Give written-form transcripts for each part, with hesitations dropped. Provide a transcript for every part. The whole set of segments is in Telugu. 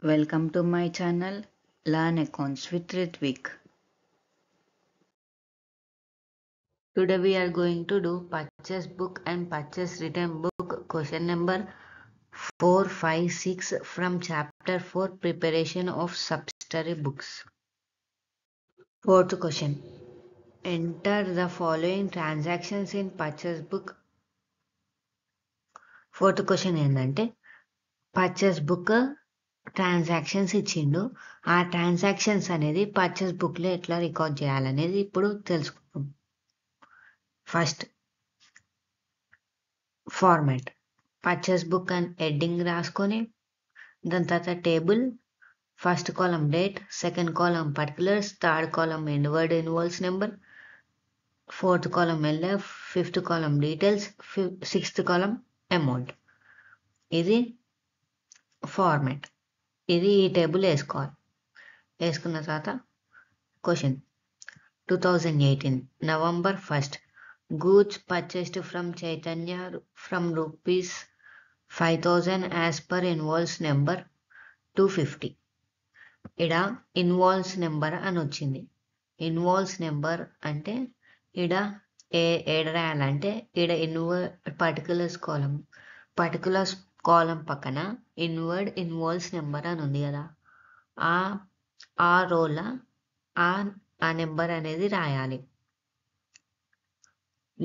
Welcome to my channel Learn Accounts with Ritvik. Today we are going to do purchase book and purchase return book question number 4, 5, 6 from chapter 4 preparation of subsidiary books. Fourth question. Enter the following transactions in purchase book. Fourth question ఏంటంటే పర్చేస్ బుక్ ట్రాన్సాక్షన్స్ ఇచ్చిండు. ఆ ట్రాన్సాక్షన్స్ అనేది పర్చేస్ బుక్లో ఎట్లా రికార్డ్ చేయాలనేది ఇప్పుడు తెలుసుకుందాం. ఫస్ట్ ఫార్మాట్ పర్చేస్ బుక్ అని హెడ్డింగ్ రాసుకొని దాని తర్వాత table, first column date, second column particulars, third column inward invoice number, fourth column LF, fifth column details, sixth column amount. ఇది ఫార్మాట్. ఇది ఈ టేబుల్ వేసుకోవాలి. వేసుకున్న తర్వాత question 2018 November 1st goods purchased from Chaitanya from rupees 5000 as per invoice number 250. ఇడ ఇన్వాయిస్ నెంబర్ అని వచ్చింది. ఇన్వాయిస్ నెంబర్ అంటే ఇడ ఏడ రాయాలంటే ఇడ పర్టికులర్స్ కాలం పక్కన ఇన్వర్డ్ ఇన్వాయిస్ నెంబర్ అని ఉంది కదా, ఆ రోల ఆ నెంబర్ అనేది రాయాలి.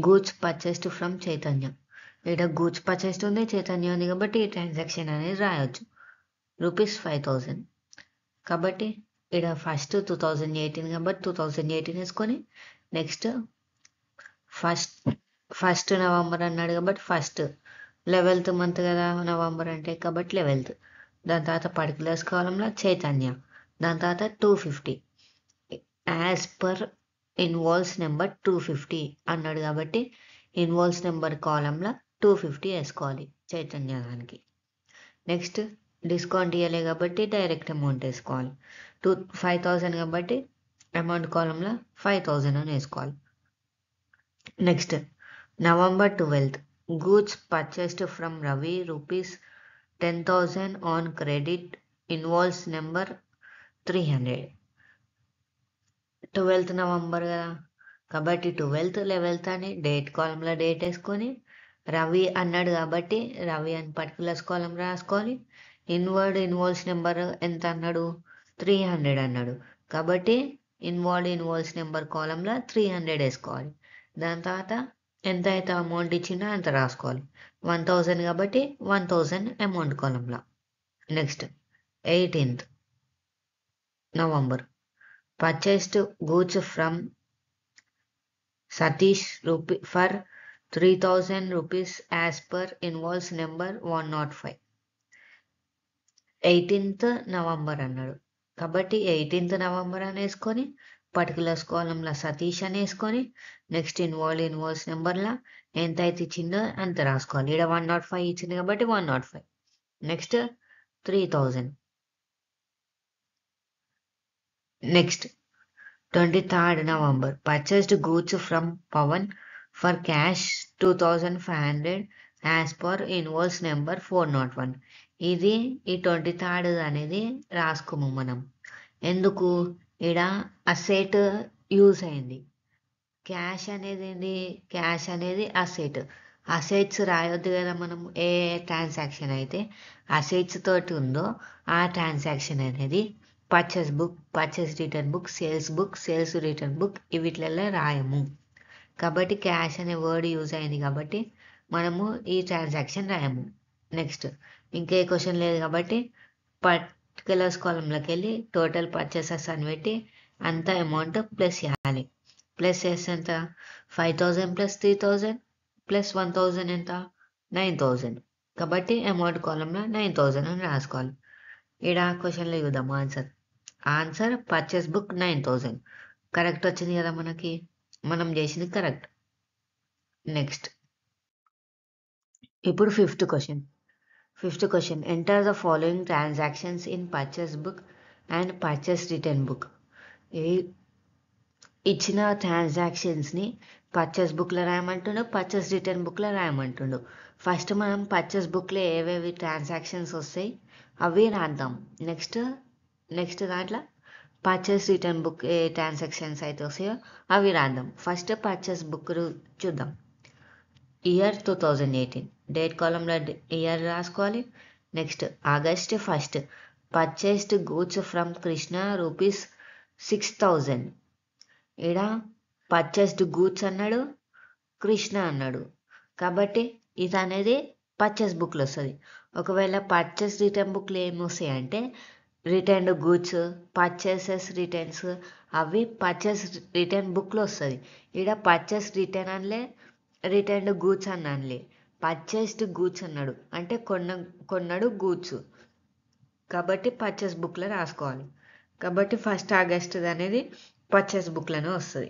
గూడ్స్ పర్చేస్డ్ ఫ్రమ్ చైతన్య, ఇక్కడ గూడ్స్ పర్చేస్డ్ ఉంది, చైతన్య ఉంది కాబట్టి ఈ ట్రాన్సాక్షన్ అనేది రాయొచ్చు. ₹5000 కాబట్టి ఇక్కడ ఫస్ట్ 2018 కాబట్టి 2018 వేసుకొని నెక్స్ట్ ఫస్ట్ నవంబర్ అన్నాడు కాబట్టి ఫస్ట్ 11th మంత్ కదా నవంబర్ అంటే కాబట్టి 11th. దాని తర్వాత పర్టికులర్స్ కాలంలో చైతన్య, దాని తర్వాత 250 యాజ్ పర్ ఇన్వాయిస్ నెంబర్ 250 అన్నాడు కాబట్టి ఇన్వాయిస్ నెంబర్ కాలంలో 250 వేసుకోవాలి చైతన్య దానికి. నెక్స్ట్ డిస్కౌంట్ ఇవ్వలే కాబట్టి డైరెక్ట్ అమౌంట్ వేసుకోవాలి. 5000 కాబట్టి అమౌంట్ కాలంలో 5000 అని వేసుకోవాలి. Next November 12th goods purchased from Ravi ₹10,000 on credit invoice number 300. 12th November కదా కాబట్టి 12th 11th అని డేట్ కాలంలో డేట్ వేసుకొని రవి అన్నాడు కాబట్టి రవి అని పర్టికులర్స్ కాలం రాసుకోవాలి. ఇన్వర్డ్ ఇన్వాయిస్ నెంబర్ ఎంత అన్నాడు, 300 అన్నాడు కాబట్టి ఇన్వర్డ్ ఇన్వాయిస్ నెంబర్ కాలంలో 300 వేసుకోవాలి. దాని తర్వాత ఎంత అయితే అమౌంట్ ఇచ్చిందో అంత రాసుకోవాలి. 1000 కాబట్టి 1000 అమౌంట్ కాలంలో. Next 18th November purchased goods from Satish for ₹3000 as per invoice number 105. 18th November అన్నాడు కాబట్టి 18th November అని వేసుకొని పర్టికులర్స్ కాలంలో సతీష్ అని వేసుకొని నెక్స్ట్ ఇన్వాయిస్ నెంబర్లో ఎంత అయితే ఇచ్చిందో అంత రాసుకోవాలి. ఇక్కడ 105 ఇచ్చింది కాబట్టి 105. Next 3000. Next 23rd November purchased goods from Pawan for cash 2500 as per invoice number 401. ఇది ఈ 23rd అనేది రాసుకోము మనం. ఎందుకు, ఇక్కడ అసెట్ యూజ్ అయింది. క్యాష్ అనేది అసెట్స్ రాయొద్దు కదా మనం. ఏ ట్రాన్సాక్షన్ అయితే అసెట్స్ తోటి ఉందో ఆ ట్రాన్సాక్షన్ అనేది purchase book, purchase return book, sales return book వీటిలలో రాయము. కాబట్టి క్యాష్ అనే వర్డ్ యూజ్ అయింది కాబట్టి మనము ఈ ట్రాన్సాక్షన్ రాయము. నెక్స్ట్ ఇంకే క్వశ్చన్ లేదు కాబట్టి పర్టికులర్స్ కాలంలోకి వెళ్ళి టోటల్ పర్చేసెస్ అని పెట్టి అంత అమౌంట్ ప్లస్ చేయాలి. ప్లస్ చేస్తే ఎంత, 5000 + 3000 + 1000 ఎంత, 9000. కాబట్టి అమౌంట్ కాలంలో 9000 అని రాసుకోవాలి. ఇక్కడ క్వశ్చన్లో చూద్దాం ఆన్సర్ పర్చేస్ బుక్ 9000 కరెక్ట్ వచ్చింది కదా మనకి, మనం చేసింది కరెక్ట్. నెక్స్ట్ ఇప్పుడు fifth question enter the following transactions in purchase book and purchase return book. ఇచ్చిన ట్రాన్సాక్షన్స్ని పర్చేస్ బుక్లో రాయమంటుండు, పర్చేస్ రిటర్న్ బుక్లో రాయమంటుండు. ఫస్ట్ మనం పర్చేస్ బుక్లో ఏవేవి ట్రాన్సాక్షన్స్ వస్తాయి అవి రాద్దాం. నెక్స్ట్ దాంట్లో పర్చేస్ రిటర్న్ బుక్ ఏ ట్రాన్సాక్షన్స్ అయితే వస్తాయో అవి రాద్దాం. ఫస్ట్ పర్చేస్ బుక్ చూద్దాం. ఇయర్ 2018 డేట్ కాలంలో ఇయర్ రాసుకోవాలి. Next August 1 purchased goods from Krishna rupees 6000. ఇక్కడ పర్చేస్డ్ గూడ్స్ అన్నాడు, కృష్ణ అన్నాడు, కాబట్టి ఇది అనేది పర్చేస్ బుక్లో వస్తుంది. ఒకవేళ పర్చేస్ రిటర్న్ బుక్లో ఏమి వస్తాయి అంటే రిటర్న్డ్ గూడ్స్, పర్చేసెస్ రిటర్న్స్ అవి పర్చేస్ రిటర్న్ బుక్లో వస్తుంది. ఇక్కడ పర్చేస్ రిటర్న్ అనలే, రిటర్న్డ్ గూడ్స్ అనలే, పర్చేస్డ్ గూడ్స్ అన్నాడు అంటే కొన్నాడు గూడ్స్, కాబట్టి పర్చేస్ బుక్లో రాసుకోవాలి. కాబట్టి 1 ఆగస్ట్ అనేది పర్చేస్ బుక్లోనే వస్తుంది.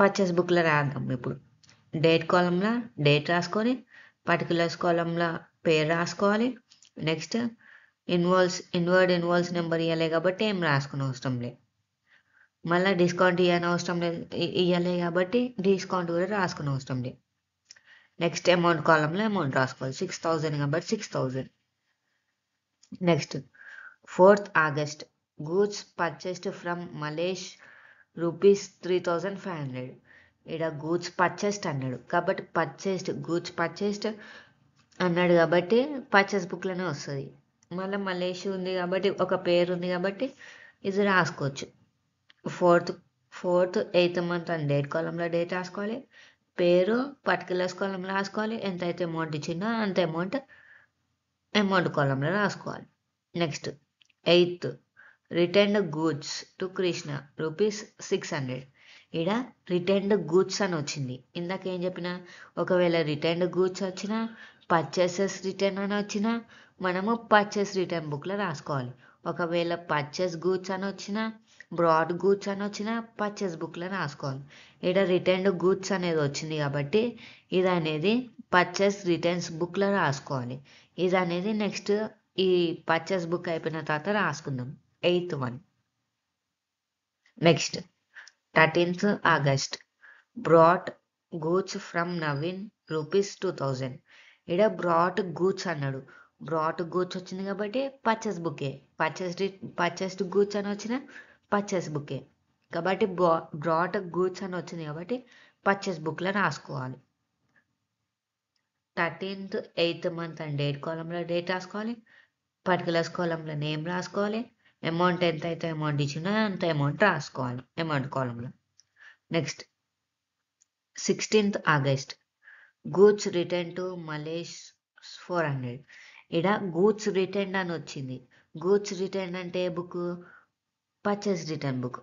పర్చేస్ బుక్లో రాద్దాం. ఇప్పుడు డేట్ కాలంలో డేట్ రాసుకొని పర్టికులర్స్ కాలంలో పేరు రాసుకోవాలి. నెక్స్ట్ ఇన్వర్డ్ ఇన్వాల్స్ నెంబర్ ఇవ్వలే కాబట్టి ఏం రాసుకునే అవసరం లేదు. మళ్ళీ డిస్కౌంట్ ఇవ్వని అవసరం లేదు, ఇవ్వలే కాబట్టి డిస్కౌంట్ కూడా రాసుకునే అవసరం లేదు. నెక్స్ట్ అమౌంట్ కాలంలో అమౌంట్ రాసుకోవాలి. 6000 కాబట్టి 6000. Next 4th August goods purchased from మలేష్ రూపీస్ 3500. ఇక్కడ గూడ్స్ పర్చేస్డ్ అన్నాడు కాబట్టి గూడ్స్ పర్చేస్డ్ అన్నాడు కాబట్టి పర్చేస్ బుక్లోనే వస్తుంది. మళ్ళీ మలేషి ఉంది కాబట్టి ఒక పేరు ఉంది కాబట్టి ఇది రాసుకోవచ్చు. 4th 8th మంత్ అని డేట్ కాలంలో డేట్ రాసుకోవాలి, పేరు పర్టికులర్స్ కాలంలో రాసుకోవాలి, ఎంత అయితే అమౌంట్ ఇచ్చిందో అంత అమౌంట్ కాలంలో రాసుకోవాలి. Next 8th returned goods to Krishna rupees 600. ఇక్కడ రిటర్న్డ్ గూడ్స్ అని వచ్చింది. ఇందాక ఏం చెప్పిన, ఒకవేళ రిటర్న్డ్ గూడ్స్ వచ్చినా పర్చేసెస్ రిటర్న్ అని వచ్చినా మనము పర్చేస్ రిటర్న్ బుక్లో రాసుకోవాలి. ఒకవేళ పర్చేస్ గూడ్స్ అని వచ్చినా బ్రాడ్ గూడ్స్ అని వచ్చినా పర్చేస్ బుక్లో రాసుకోవాలి. ఇక్కడ రిటర్న్డ్ గూడ్స్ అనేది వచ్చింది కాబట్టి ఇది అనేది పర్చేస్ రిటర్న్స్ బుక్లో రాసుకోవాలి. ఇది అనేది నెక్స్ట్ ఈ పర్చేస్ బుక్ అయిపోయిన తర్వాత రాసుకుందాం. 8th one. Next 13th August brought goods from Naveen rupees 2000. ఇక్కడ బ్రాట్ గూడ్స్ అన్నాడు, బ్రాట్ గూడ్స్ వచ్చింది కాబట్టి పర్చేస్ బుక్కే, పర్చేస్డ్ గూడ్స్ అని వచ్చిన పర్చేస్ బుక్కే కాబట్టి బ్రాట్ గూడ్స్ అని వచ్చింది కాబట్టి పర్చేస్ బుక్లో రాసుకోవాలి. 13th 8th మంత్ అని డేట్ కాలంలో డేట్ రాసుకోవాలి, పర్టికులర్స్ కాలంలో నేమ్ రాసుకోవాలి, అమౌంట్ ఎంత అయితే అమౌంట్ ఇచ్చినా అంత అమౌంట్ రాసుకోవాలి అమౌంట్ కాలంలో. Next 16th August goods return to Malesh 400. ఇక్కడ గూడ్స్ రిటర్న్ అని వచ్చింది. గూడ్స్ రిటర్న్ అంటే బుక్ పర్చేస్ రిటర్న్ బుక్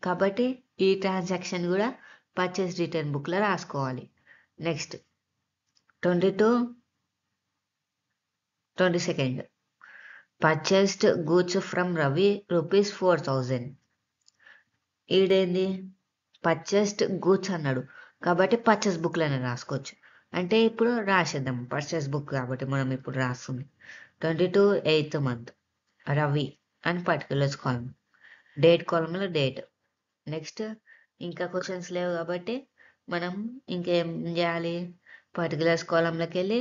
కాబట్టి ఈ ట్రాన్సాక్షన్ కూడా పర్చేస్ రిటర్న్ బుక్లో రాసుకోవాలి. Next 22nd purchased goods from Ravi rupees 4000. ఈడేంది పర్చేస్డ్ గూడ్స్ అన్నాడు కాబట్టి పర్చేస్ బుక్లోనే రాసుకోవచ్చు. అంటే ఇప్పుడు రాసేద్దాం పర్చేస్ బుక్ కాబట్టి మనం ఇప్పుడు రాస్తుంది. 22 month రవి అని పర్టికులర్స్ కాలం, డేట్ కాలంలో డేట్. నెక్స్ట్ ఇంకా క్వశ్చన్స్ లేవు కాబట్టి మనం ఇంకేం చేయాలి, పర్టికులర్స్ కాలంలోకి వెళ్ళి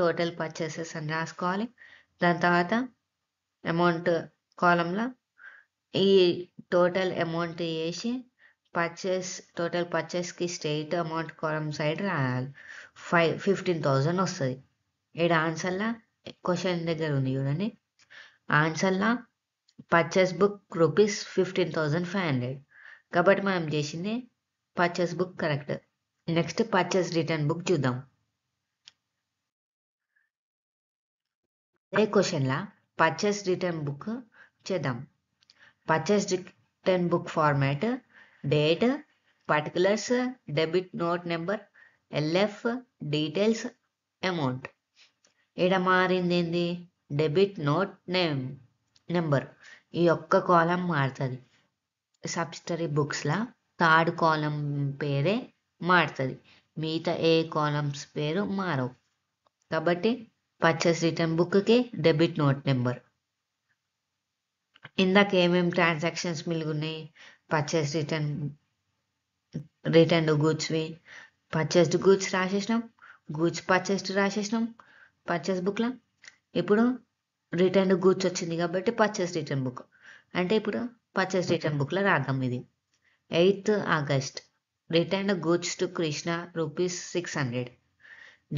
టోటల్ పర్చేసెస్ అని రాసుకోవాలి. దాని తర్వాత అమౌంట్ కాలంలో ఈ టోటల్ అమౌంట్ వేసి టోటల్ పర్చేస్కి స్ట్రెయిట్ అమౌంట్ కాలం సైడ్ రాయాలి. 15,000 వస్తుంది. ఇక్కడ ఆన్సర్లా క్వశ్చన్ దగ్గర ఉంది చూడండి, ఆన్సర్లా పర్చేస్ బుక్ రూపీస్ 15,500 కాబట్టి మనం చేసింది purchase book correct. Next purchase return book చూద్దాం. అదే క్వశ్చన్లా పర్చేస్ రిటర్న్ బుక్ చేద్దాం. Purchase return book format date, particulars, debit note number, LF, details, amount. ఇక్కడ మారింది ఏంది, డెబిట్ నోట్ నెంబర్ ఈ ఒక్క కాలం మారుతుంది. సబ్సిడరీ బుక్స్లా 3rd కాలం పేరే మారుతుంది, మిగతా ఏ కాలమ్స్ పేరు మారవు. కాబట్టి పర్చేస్ రిటర్న్ బుక్కి డెబిట్ నోట్ నెంబర్. ఇందాక ఏమేమి ట్రాన్సాక్షన్స్ మిలుగున్నాయి, పర్చేస్ రిటర్న్డ్ గూడ్స్వి పర్చేస్డ్ గూడ్స్ రాసేసినాం, గూడ్స్ పర్చేస్డ్ రాసేసినాం పర్చేస్ బుక్లో. ఇప్పుడు రిటర్న్ గూడ్స్ వచ్చింది కాబట్టి పర్చేస్ రిటర్న్ బుక్. అంటే ఇప్పుడు పర్చేస్ రిటర్న్ బుక్లో రాద్దాం ఇది. 8th August return goods to Krishna ₹600.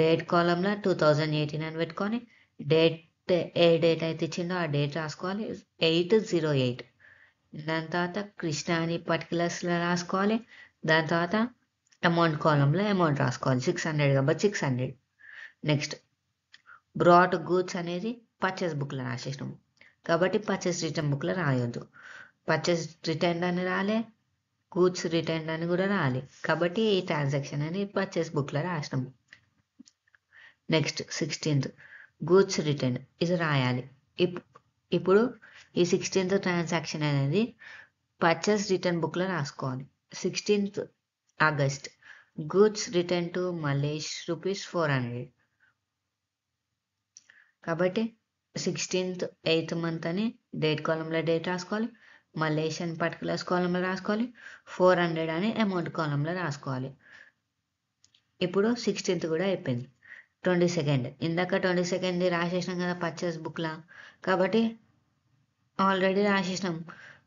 Date కాలంలో 2018 అని పెట్టుకొని డేట్ ఏ డేట్ అయితే ఇచ్చిండో ఆ డేట్ రాసుకోవాలి 8/08. దాని తర్వాత కృష్ణ అని పర్టికులర్స్లో రాసుకోవాలి. దాని తర్వాత అమౌంట్ కాలంలో అమౌంట్ రాసుకోవాలి 600 కాబట్టి 600. నెక్స్ట్ బ్రాట్ గూడ్స్ అనేది పర్చేస్ బుక్లో రాసేసినాము కాబట్టి పర్చేస్ రిటర్న్ బుక్లో రాయొద్దు. పర్చేస్ రిటర్న్ అని రాలే, గూడ్స్ రిటర్న్ అని కూడా రాలి కాబట్టి ఈ ట్రాన్సాక్షన్ అని పర్చేస్ బుక్లో రాసినాము. నెక్స్ట్ 16th గూడ్స్ రిటర్న్ ఇది రాయాలి. ఇప్పుడు ఈ 16th ట్రాన్సాక్షన్ అనేది పర్చేస్ రిటర్న్ బుక్లో రాసుకోవాలి. 16th August goods return to Mallesh ₹400. కాబట్టి 16th 8th మంత్ అని డేట్ కాలంలో డేట్ రాసుకోవాలి, మల్లేష్ అని పర్టికులర్స్ కాలంలో రాసుకోవాలి, 400 అని అమౌంట్ కాలంలో రాసుకోవాలి. ఇప్పుడు 16th కూడా అయిపోయింది. 22nd ఇందాక 22nd రాసేసినాం కదా పర్చేస్ బుక్లో కాబట్టి ఆల్రెడీ రాసేసినాం.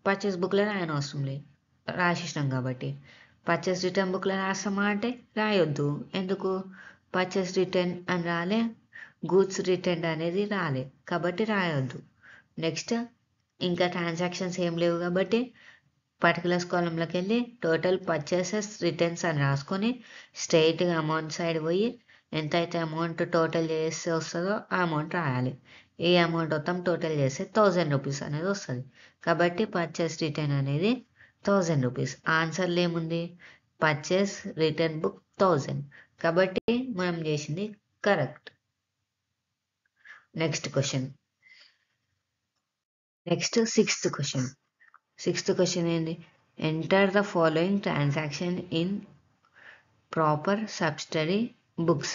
పర్చేస్ బుక్లో రాయని అవసరం లేదు, రాసేసినాం కాబట్టి. పర్చేస్ రిటర్న్ బుక్లో రాస్తామా అంటే రాయొద్దు. ఎందుకు? పర్చేస్ రిటర్న్ అని రాలే, గూడ్స్ రిటర్న్ అనేది రాలే కాబట్టి రాయొద్దు. నెక్స్ట్ ఇంకా ట్రాన్సాక్షన్స్ ఏం లేవు కాబట్టి పర్టికులర్స్ కాలంలోకి వెళ్ళి టోటల్ పర్చేసెస్ రిటర్న్స్ అని రాసుకొని స్ట్రైట్గా అమౌంట్ సైడ్ పోయి ఎంతైతే అమౌంట్ టోటల్ చేస్తే వస్తుందో ఆ అమౌంట్ రాయాలి. ఏ అమౌంట్ మొత్తం టోటల్ చేస్తే ₹1000 అనేది వస్తుంది కాబట్టి పర్చేస్ రిటర్న్ అనేది ₹1000. ఆన్సర్లో ఏముంది? పర్చేస్ రిటర్న్ బుక్ 1000 కాబట్టి మనం చేసింది correct. Next question. Next sixth question ఏంది? Enter the following transaction in proper subsidiary books.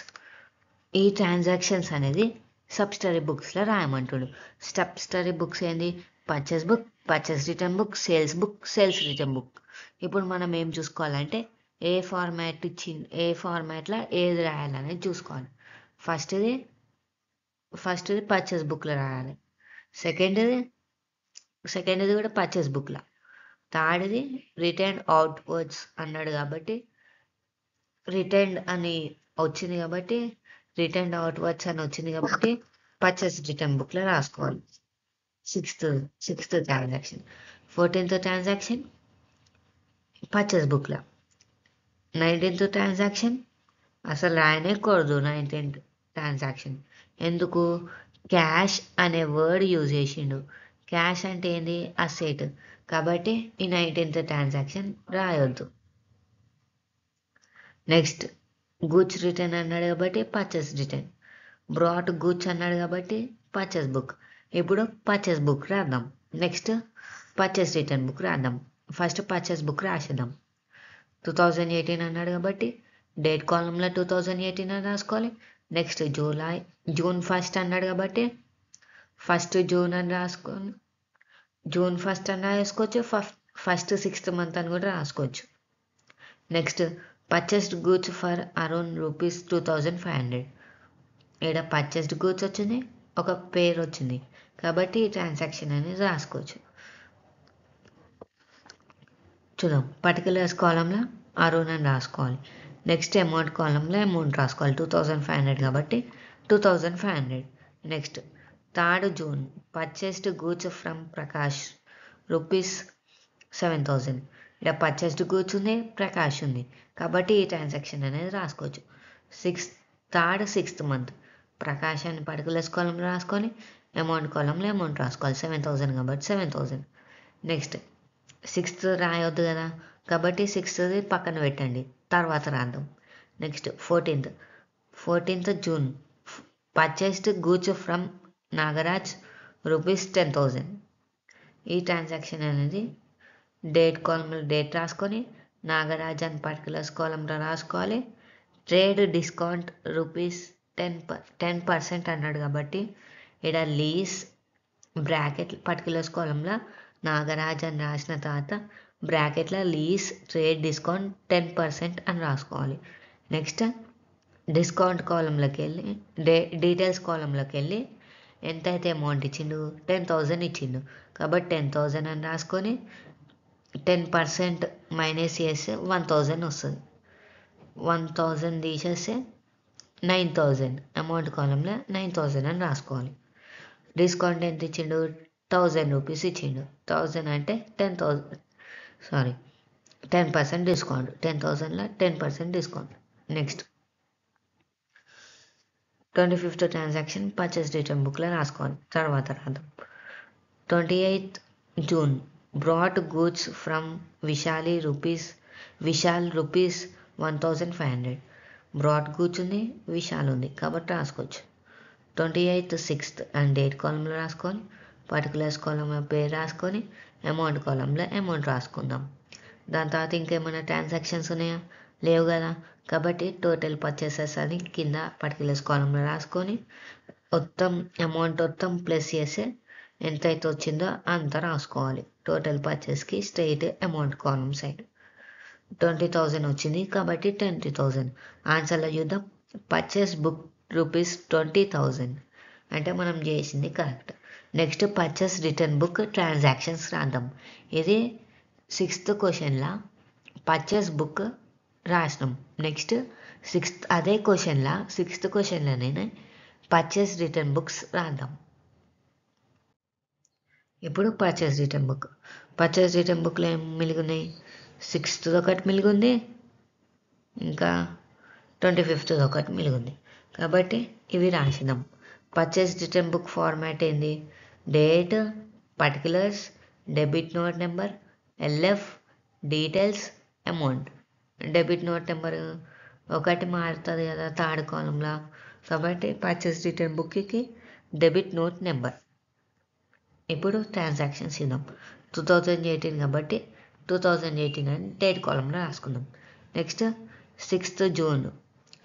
ఈ ట్రాన్సాక్షన్స్ అనేది సబ్స్టరీ బుక్స్లో రాయమంటుడు. సబ్స్టరీ బుక్స్ ఏంది? Purchase book, purchase return book, sales book, sales return book. ఇప్పుడు మనం ఏం చూసుకోవాలంటే ఏ ఫార్మాట్లో ఏది రాయాలనేది చూసుకోవాలి. ఫస్ట్ది పర్చేస్ బుక్లో రాయాలి, సెకండ్ది కూడా పర్చేస్ బుక్లో, థర్డ్ది రిటర్న్ అవుట్వర్డ్స్ అన్నాడు కాబట్టి రిటర్న్ అని వచ్చింది కాబట్టి రిటర్న్ అవుట్వర్డ్స్ అని వచ్చింది కాబట్టి పర్చేస్ రిటర్న్ బుక్లో రాసుకోవాలి. Sixth transaction. 14th transaction purchase బుక్లో. 19th ట్రాన్సాక్షన్ అసలు రాయనే కూడదు. 19th ట్రాన్సాక్షన్ ఎందుకు? క్యాష్ అనే వర్డ్ యూజ్ చేసిండు. క్యాష్ అంటే ఏంది? అసెట్ కాబట్టి ఈ 19th ట్రాన్సాక్షన్ రాయొద్దు. నెక్స్ట్ గూడ్స్ రిటర్న్ అన్నాడు కాబట్టి పర్చేస్ రిటర్న్, బ్రాట్ గూడ్స్ అన్నాడు కాబట్టి పర్చేస్ బుక్. ఇప్పుడు పర్చేస్ బుక్ రాద్దాం. నెక్స్ట్ పర్చేస్ రిటర్న్ బుక్ రాద్దాం. ఫస్ట్ పర్చేస్ బుక్ రాసేద్దాం. 2018 అన్నాడు కాబట్టి డేట్ కాలంలో 2018 అని రాసుకోవాలి. నెక్స్ట్ జూన్ 1 అన్నాడు కాబట్టి 1 జూన్ అని రాసుకొని జూన్ 1 అని రాసుకోవచ్చు. ఫస్ట్ 6th మంత్ అని కూడా రాసుకోవచ్చు. Next purchased goods for around ₹2500. ఇక్కడ పర్చేస్డ్ గూడ్స్ వచ్చింది, ఒక పేరు వచ్చింది కాబట్టి ఈ ట్రాన్సాక్షన్ అనేది రాసుకోవచ్చు. చూద్దాం. పర్టికులర్స్ కాలంలో అరౌండ్ అని రాసుకోవాలి. నెక్స్ట్ అమౌంట్ కాలంలో అమౌంట్ రాసుకోవాలి. 2500 కాబట్టి 2500. Next 3rd June purchased goods from Prakash ₹7000. ఇక్కడ పర్చేస్డ్ గూడ్స్ ఉంది, ప్రకాష్ ఉంది కాబట్టి ఈ ట్రాన్సాక్షన్ అనేది రాసుకోవచ్చు. 3rd 6th మంత్ ప్రకాష్ అని పర్టికులర్స్ కాలంలో రాసుకొని అమౌంట్ కాలంలో అమౌంట్ రాసుకోవాలి. 7000 కాబట్టి 7000. నెక్స్ట్ 6th రాయొద్దు కదా కాబట్టి 6th పక్కన పెట్టండి, తర్వాత రాద్దాం. Next 14th June purchased goods from Nagaraj ₹10,000. ఈ ట్రాన్సాక్షన్ అనేది డేట్ కాలంలో డేట్ రాసుకొని నాగరాజ్ అని పర్టికులర్స్ కాలంలో రాసుకోవాలి. ట్రేడ్ డిస్కౌంట్ ₹10% అన్నాడు కాబట్టి ఇక్కడ లీజ్ బ్రాకెట్ పర్టికులర్స్ కాలంలో నాగరాజ్ అని రాసిన తర్వాత బ్రాకెట్లో లీజ్ ట్రేడ్ డిస్కౌంట్ 10% అని రాసుకోవాలి. నెక్స్ట్ డిస్కౌంట్ కాలంలోకి వెళ్ళి డీటెయిల్స్ కాలంలోకి వెళ్ళి ఎంతైతే అమౌంట్ ఇచ్చిండు 10,000 ఇచ్చిండు కాబట్టి 10,000 అని రాసుకొని 10% మైనస్ చేస్తే 1,000 వస్తుంది. 1,000 తీసేస్తే 9,000 అమౌంట్ కాలంలో 9,000 అని రాసుకోవాలి. డిస్కౌంట్ ఎంత ఇచ్చిండు 1,000 రూపీస్ ఇచ్చిండు. 1,000 అంటే 10% డిస్కౌంట్. 10,000లో 10% discount. Next 25th transaction purchase return బుక్లో రాసుకోవాలి. తర్వాత రాద్దాం. 28th June brought goods from Vishal rupees 1,500. Brought goods ఉంది, విశాల్ ఉంది కాబట్టి రాసుకోవచ్చు. 28th 6th అండ్ డేట్ కాలంలో రాసుకోవాలి. పర్టికులర్స్ కాలంలో పేరు రాసుకొని అమౌంట్ కాలంలో అమౌంట్ రాసుకుందాం. దాని తర్వాత ఇంకేమైనా ట్రాన్సాక్షన్స్ ఉన్నాయా? లేవు కదా. కాబట్టి టోటల్ పర్చేసెస్ అని కింద పర్టికులర్స్ కాలంలో రాసుకొని మొత్తం అమౌంట్ మొత్తం ప్లస్ చేస్తే ఎంతైతే వచ్చిందో అంత రాసుకోవాలి. టోటల్ పర్చేస్కి స్ట్రైట్ అమౌంట్ కాలం సైడ్ 20,000 వచ్చింది కాబట్టి 20,000 ఆన్సర్లో చూద్దాం. పర్చేస్ బుక్ ₹20,000 అంటే మనం చేసింది correct. Next purchase return book transactions రాద్దాం. ఇది 6th క్వశ్చన్లా పర్చేస్ బుక్ రాసినాం. నెక్స్ట్ అదే క్వశ్చన్లా 6th క్వశ్చన్లోనే పర్చేస్ రిటర్న్ బుక్స్ రాద్దాం. ఇప్పుడు పర్చేస్ రిటర్న్ బుక్లో ఏం మిలిగున్నాయి? 6th ఒకటి మిలిగుంది, ఇంకా 25th ఒకటి మిలిగుంది కాబట్టి ఇవి రాసినాం. పర్చేస్ రిటర్న్ బుక్ ఫార్మాట్ ఏంది? Date, particulars, debit note number, LF, details, amount. Debit note number ఒకటి మారుతుంది కదా థర్డ్ కాలంలో కాబట్టి పర్చేస్ రిటర్న్ బుక్కి డెబిట్ నోట్ నెంబర్. ఇప్పుడు ట్రాన్సాక్షన్స్ ఇద్దాం. 2018 కాబట్టి 2018 అని డేట్ కాలంలో రాసుకుందాం. Next 6th June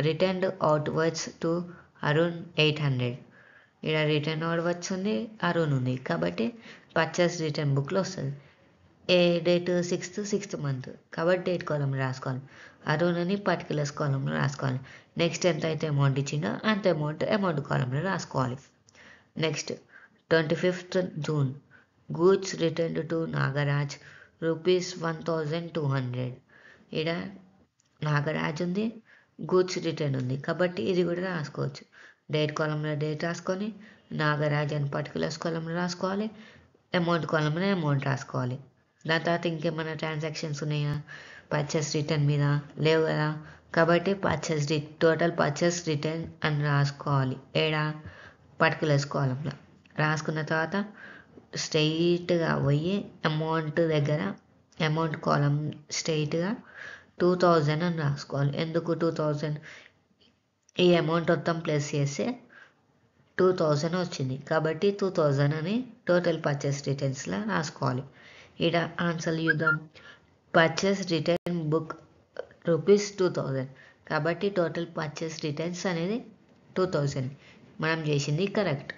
returned outwards to Arun 800. ఇక్కడ రిటర్న్ అవుట్వర్డ్స్ ఉంది, అరుణ్ ఉంది కాబట్టి పర్చేస్ రిటర్న్ బుక్లో వస్తుంది. ఏ డేట్ 6th మంత్ కాబట్టి డేట్ కాలంలో రాసుకోవాలి. అరుణ్ అని పర్టికులర్స్ కాలంలో రాసుకోవాలి. నెక్స్ట్ ఎంత అయితే అమౌంట్ ఇచ్చిందో అంత అమౌంట్ కాలంలో రాసుకోవాలి. Next 25th June goods returned to Nagaraj ₹1,200. ఇక్కడ నాగరాజ్ ఉంది, గూడ్స్ రిటర్న్ ఉంది కాబట్టి ఇది కూడా రాసుకోవచ్చు. డేట్ కాలంలో డేట్ రాసుకొని నాగరాజ్ అని పర్టికులర్స్ కాలంలో రాసుకోవాలి, అమౌంట్ కాలంలో అమౌంట్ రాసుకోవాలి. దాని తర్వాత ఇంకేమైనా ట్రాన్సాక్షన్స్ ఉన్నాయా పర్చేస్ రిటర్న్ మీద? లేవు కదా కాబట్టి టోటల్ పర్చేస్ రిటర్న్ అని రాసుకోవాలి. పర్టికులర్స్ కాలంలో రాసుకున్న తర్వాత స్ట్రైట్గా పోయి అమౌంట్ దగ్గర అమౌంట్ కాలం స్ట్రైట్గా 2,000 అని రాసుకోవాలి. ఎందుకు 2,000? ఈ అమౌంట్ మొత్తం ప్లస్ చేస్తే 2,000 వచ్చింది కాబట్టి 2,000 అని టోటల్ పర్చేస్ రిటర్న్స్లో రాసుకోవాలి. ఇక్కడ ఆన్సర్ చూద్దాం. పర్చేస్ రిటర్న్ బుక్ ₹2,000 కాబట్టి టోటల్ పర్చేస్ రిటర్న్స్ అనేది 2,000. మనం చేసింది కరెక్ట్.